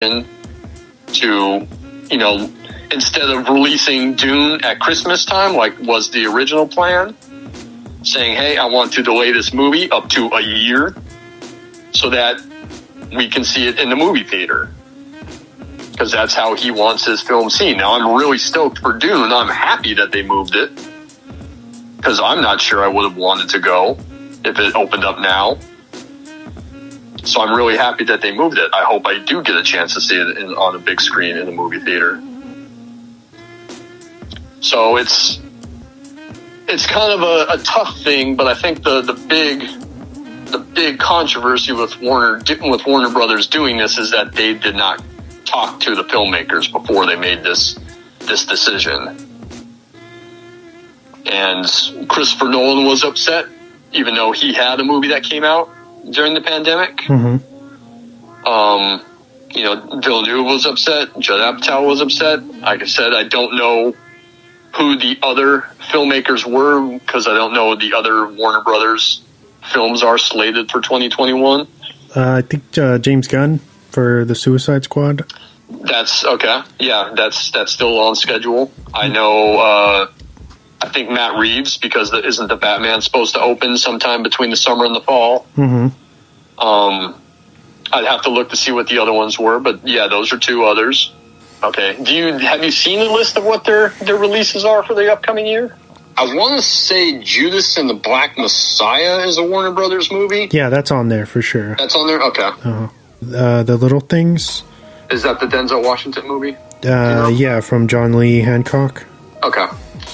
to, instead of releasing Dune at Christmas time, like was the original plan, saying, hey, I want to delay this movie up to a year so that we can see it in the movie theater. Because that's how he wants his film seen. Now, I'm really stoked for Dune. I'm happy that they moved it. Because I'm not sure I would have wanted to go if it opened up now. So I'm really happy that they moved it. I hope I do get a chance to see it on a big screen in a movie theater. So it's kind of a tough thing, but I think the big controversy with Warner Brothers doing this is that they did not talk to the filmmakers before they made this decision. And Christopher Nolan was upset, even though he had a movie that came out during the pandemic. Mm-hmm. Villeneuve was upset. Judd Apatow was upset. Like I said, I don't know who the other filmmakers were because I don't know the other Warner Brothers films are slated for 2021. I think James Gunn for the Suicide Squad. That's okay. Yeah, that's still on schedule. I know. I think Matt Reeves, because isn't the Batman supposed to open sometime between the summer and the fall? Mm-hmm. I'd have to look to see what the other ones were, but yeah, those are two others. Okay. Have you seen the list of what their releases are for the upcoming year? I want to say Judas and the Black Messiah is a Warner Brothers movie. Yeah, that's on there for sure. That's on there? Okay. The Little Things. Is that the Denzel Washington movie? Yeah, from John Lee Hancock. Okay.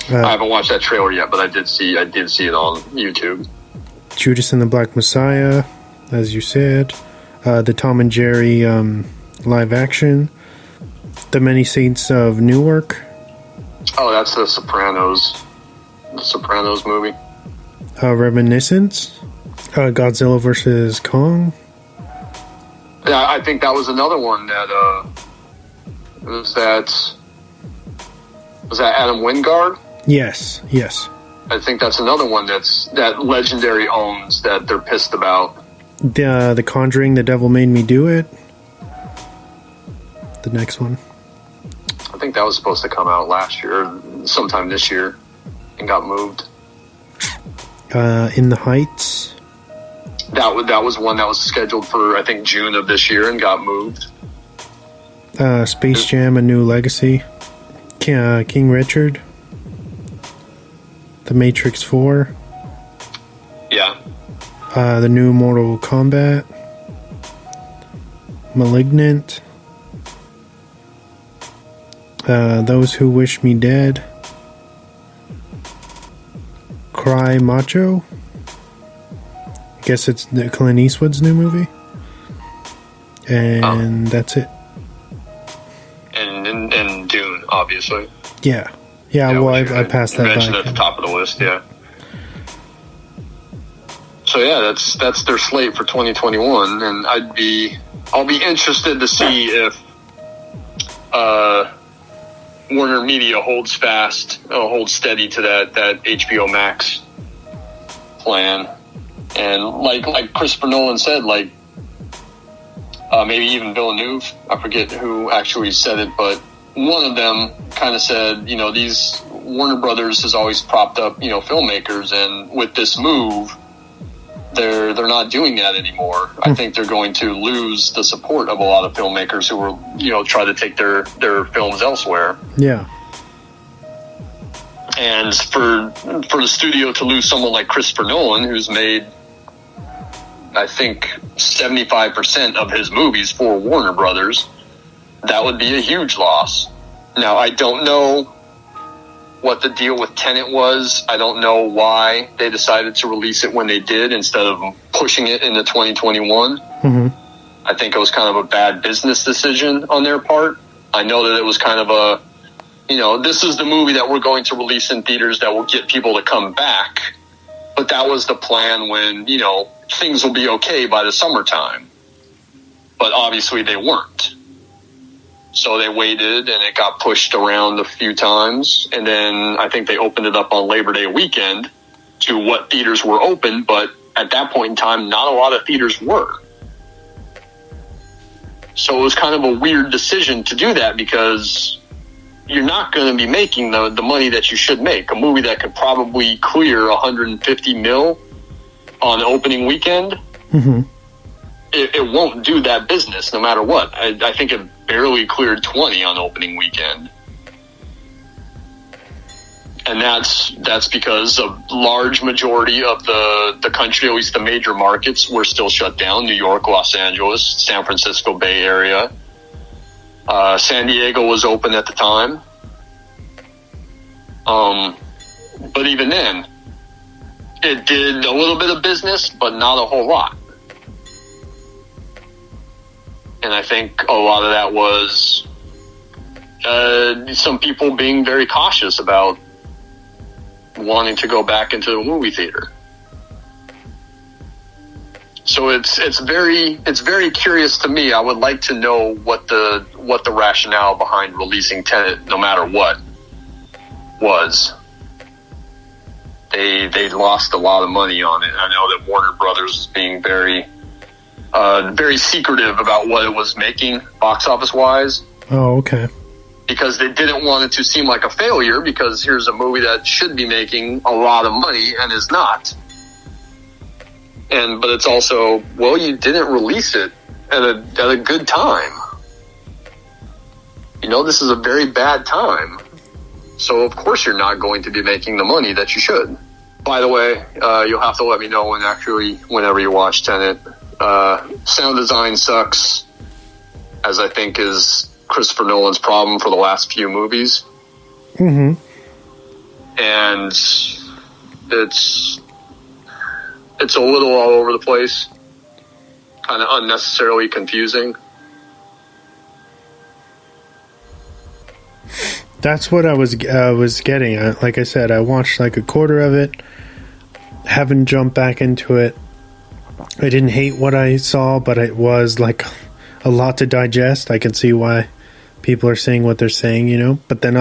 I haven't watched that trailer yet, but I did see it on YouTube. Judas and the Black Messiah, as you said. The Tom and Jerry live action. The Many Saints of Newark. Oh, that's the Sopranos movie. Reminiscence. Godzilla vs. Kong. Yeah, I think that was another one that was that Adam Wingard? Yes. I think that's another one that Legendary owns that they're pissed about. The Conjuring, The Devil Made Me Do It. The next one. I think that was supposed to come out last year, or sometime this year, and got moved. In the Heights. That was one that was scheduled for, I think, June of this year and got moved. Space Jam: A New Legacy. King Richard. The Matrix 4. Yeah. The new Mortal Kombat. Malignant. Those Who Wish Me Dead. Cry Macho. I guess it's Clint Eastwood's new movie. And that's it. And Dune, obviously. Yeah, well, I passed that by. Mentioned at the top of the list, yeah. So yeah, that's their slate for 2021, and I'll be interested to see if Warner Media holds steady to that HBO Max plan, and like Christopher Nolan said, maybe even Villeneuve, I forget who actually said it, but one of them kind of said, these Warner Brothers has always propped up, filmmakers, and with this move, they're not doing that anymore. I think they're going to lose the support of a lot of filmmakers who will, try to take their films elsewhere. Yeah. And for the studio to lose someone like Christopher Nolan, who's made, I think, 75% of his movies for Warner Brothers, that would be a huge loss. Now, I don't know what the deal with Tenet was. I don't know why they decided to release it when they did instead of pushing it into 2021. Mm-hmm. I think it was kind of a bad business decision on their part. I know that it was kind of a, this is the movie that we're going to release in theaters that will get people to come back. But that was the plan when, things will be okay by the summertime. But obviously they weren't. So they waited, and it got pushed around a few times. And then I think they opened it up on Labor Day weekend to what theaters were open. But at that point in time, not a lot of theaters were. So it was kind of a weird decision to do that because you're not going to be making the money that you should make. A movie that could probably clear 150 mil on opening weekend, mm-hmm. it won't do that business no matter what. I think it barely cleared 20 on opening weekend. And that's because a large majority of the country, at least the major markets, were still shut down. New York, Los Angeles, San Francisco Bay Area. San Diego was open at the time. But even then, it did a little bit of business, but not a whole lot. And I think a lot of that was some people being very cautious about wanting to go back into the movie theater. So it's very curious to me. I would like to know what the rationale behind releasing Tenet, no matter what, was. They lost a lot of money on it. I know that Warner Brothers was being very secretive about what it was making box office wise. Oh, okay. Because they didn't want it to seem like a failure, because here's a movie that should be making a lot of money and is not. But it's also, well, you didn't release it at a good time. This is a very bad time. So of course you're not going to be making the money that you should. By the way, you'll have to let me know whenever you watch Tenet. Sound design sucks, as I think is Christopher Nolan's problem for the last few movies. Mm-hmm. And it's a little all over the place, kind of unnecessarily confusing. That's what I was getting at. Like I said, I watched like a quarter of it, haven't jumped back into it. I didn't hate what I saw, but it was like a lot to digest. I can see why people are saying what they're saying, But then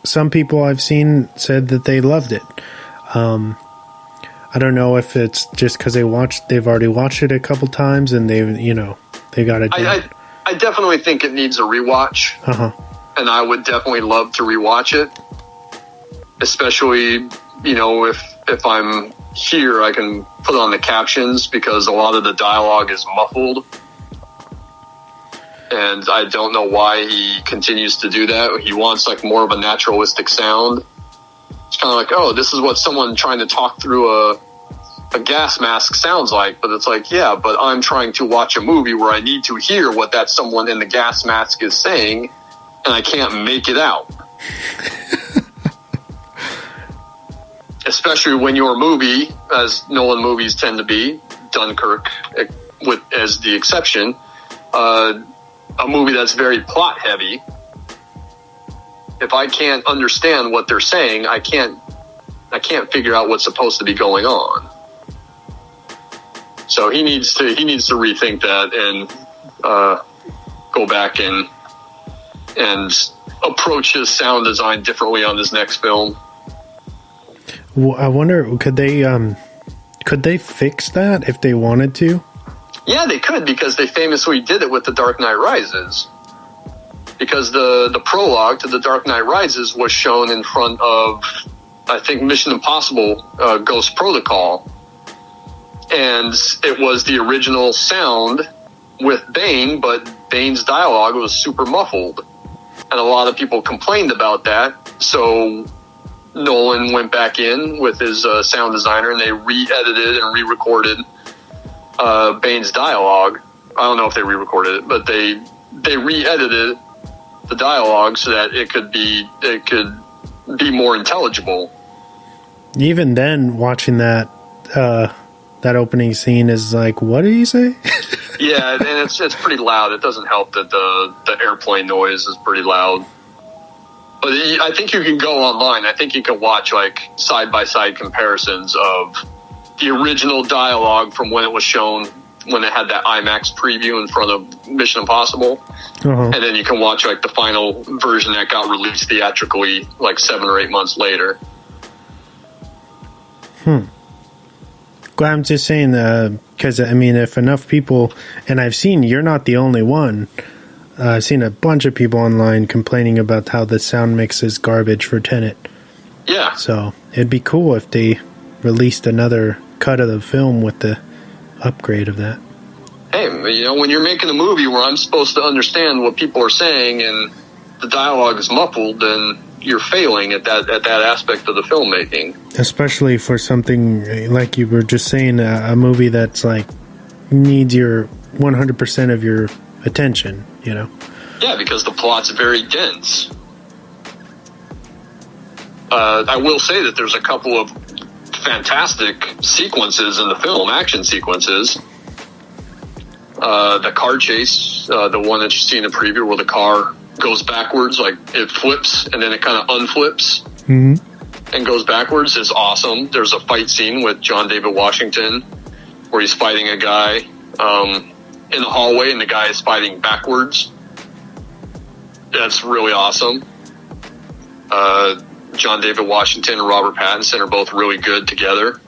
some people I've seen said that they loved it. I don't know if it's just because they've already watched it a couple times and they got it down. I definitely think it needs a rewatch. Uh-huh. And I would definitely love to rewatch it. Especially, if I'm here, I can put on the captions because a lot of the dialogue is muffled. And I don't know why he continues to do that. He wants like more of a naturalistic sound. It's kind of like, oh, this is what someone trying to talk through a gas mask sounds like. But it's like, yeah, but I'm trying to watch a movie where I need to hear what that someone in the gas mask is saying, and I can't make it out. Especially when your movie, as Nolan movies tend to be, Dunkirk as the exception, a movie that's very plot heavy. If I can't understand what they're saying, I can't figure out what's supposed to be going on. So he needs to rethink that and go back and approach his sound design differently on his next film. Well, I wonder, could they fix that if they wanted to? Yeah, they could, because they famously did it with The Dark Knight Rises. Because the prologue to The Dark Knight Rises was shown in front of, I think, Mission Impossible Ghost Protocol. And it was the original sound with Bane, but Bane's dialogue was super muffled. And a lot of people complained about that. So Nolan went back in with his sound designer, and they re-edited and re-recorded Bane's dialogue. I don't know if they re-recorded it, but they re-edited the dialogue so that it could be more intelligible. Even then, watching that opening scene is like, what did he say? Yeah, and it's pretty loud. It doesn't help that the airplane noise is pretty loud. But I think you can go online. I think you can watch like side-by-side comparisons of the original dialogue from when it was shown, when it had that IMAX preview in front of Mission Impossible. Uh-huh. And then you can watch like the final version that got released theatrically like 7 or 8 months later. Well, I'm just saying Because, I mean, if enough people, and I've seen, you're not the only one, I've seen a bunch of people online complaining about how the sound mix is garbage for Tenet. Yeah. So it'd be cool if they released another cut of the film with the upgrade of that. Hey, you know, when you're making a movie where I'm supposed to understand what people are saying and the dialogue is muffled, then you're failing at that aspect of the filmmaking. Especially for something like you were just saying, a movie that's like needs your 100% of your attention, you know? Yeah, because the plot's very dense. I will say that there's a couple of fantastic sequences in the film, action sequences. The car chase, the one that you see in the preview where the car goes backwards, like it flips and then it kind of unflips and goes backwards, is awesome. There's a fight scene with John David Washington where he's fighting a guy in the hallway and the guy is fighting backwards. That's really awesome. John David Washington and Robert Pattinson are both really good together.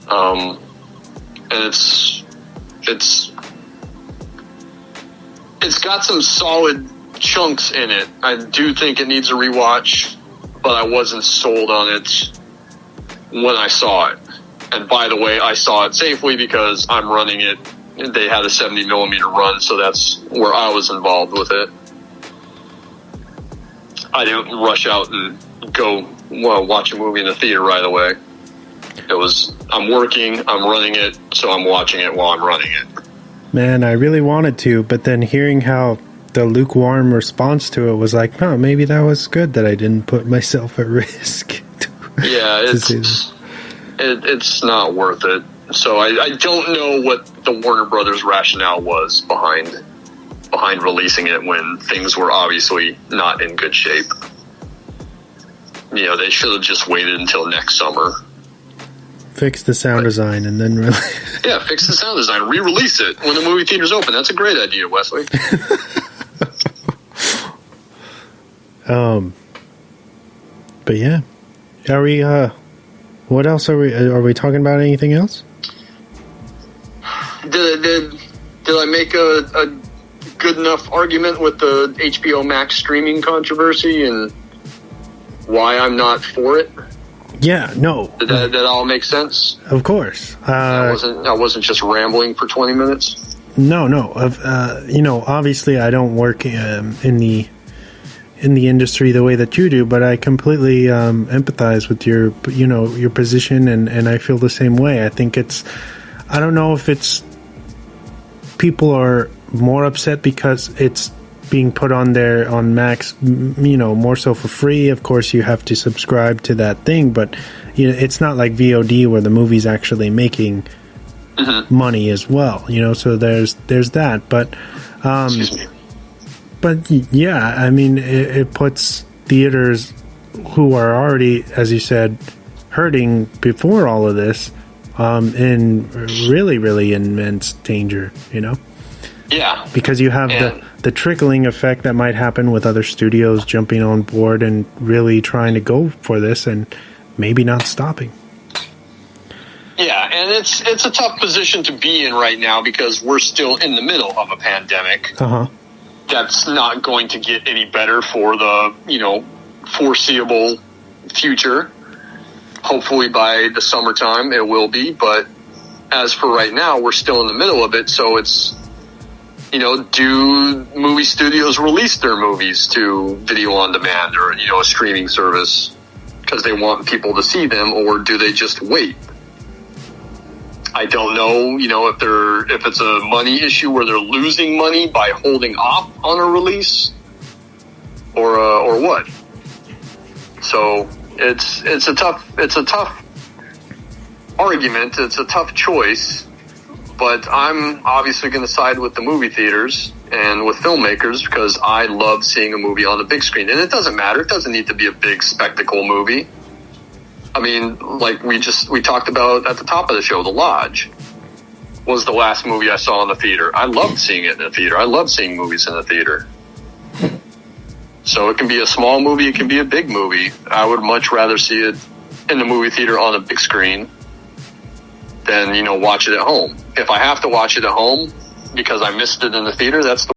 And it's got some solid chunks in it. I do think it needs a rewatch, but I wasn't sold on it when I saw it. And by the way, I saw it safely because I'm running it. They had a 70 millimeter run, so that's where I was involved with it. I didn't rush out and go watch a movie in the theater right away. It was, I'm working, I'm running it, so I'm watching it while I'm running it. Man, I really wanted to, but then hearing how the lukewarm response to it was like, oh, maybe that was good that I didn't put myself at risk. Yeah, it's not worth it. So I don't know what the Warner Brothers rationale was behind releasing it when things were obviously not in good shape. You know, they should have just waited until next summer. Fix the sound design and then yeah, fix the sound design. Re-release it when the movie theater's open. That's a great idea, Wesley. But yeah. Are we what else are we talking about? Anything else? Did I make a good enough argument with the HBO Max streaming controversy and why I'm not for it? Yeah, no. Did that all make sense? Of course. I wasn't just rambling for 20 minutes. No. You know, obviously I don't work in the industry the way that you do, but I completely empathize with your position, and I feel the same way. I think I don't know if it's people are more upset because it's being put on there on Max, more so for free. Of course, you have to subscribe to that thing, but it's not like VOD where the movie's actually making money as well. So there's that. But Excuse me. But yeah, I mean, it puts theaters who are already, as you said, hurting before all of this in really, really immense danger. Yeah, because you have the trickling effect that might happen with other studios jumping on board and really trying to go for this and maybe not stopping. Yeah, and it's a tough position to be in right now because we're still in the middle of a pandemic. That's not going to get any better for the foreseeable future. Hopefully by the summertime it will be, but as for right now, we're still in the middle of it, so it's do movie studios release their movies to video on demand or, a streaming service because they want people to see them, or do they just wait? I don't know, if it's a money issue where they're losing money by holding off on a release or what. So it's a tough argument. It's a tough choice. But I'm obviously going to side with the movie theaters and with filmmakers because I love seeing a movie on the big screen. And it doesn't matter. It doesn't need to be a big spectacle movie. I mean, like we talked about at the top of the show, The Lodge was the last movie I saw in the theater. I loved seeing it in the theater. I love seeing movies in the theater. So it can be a small movie. It can be a big movie. I would much rather see it in the movie theater on a big screen. then, watch it at home. If I have to watch it at home because I missed it in the theater, that's the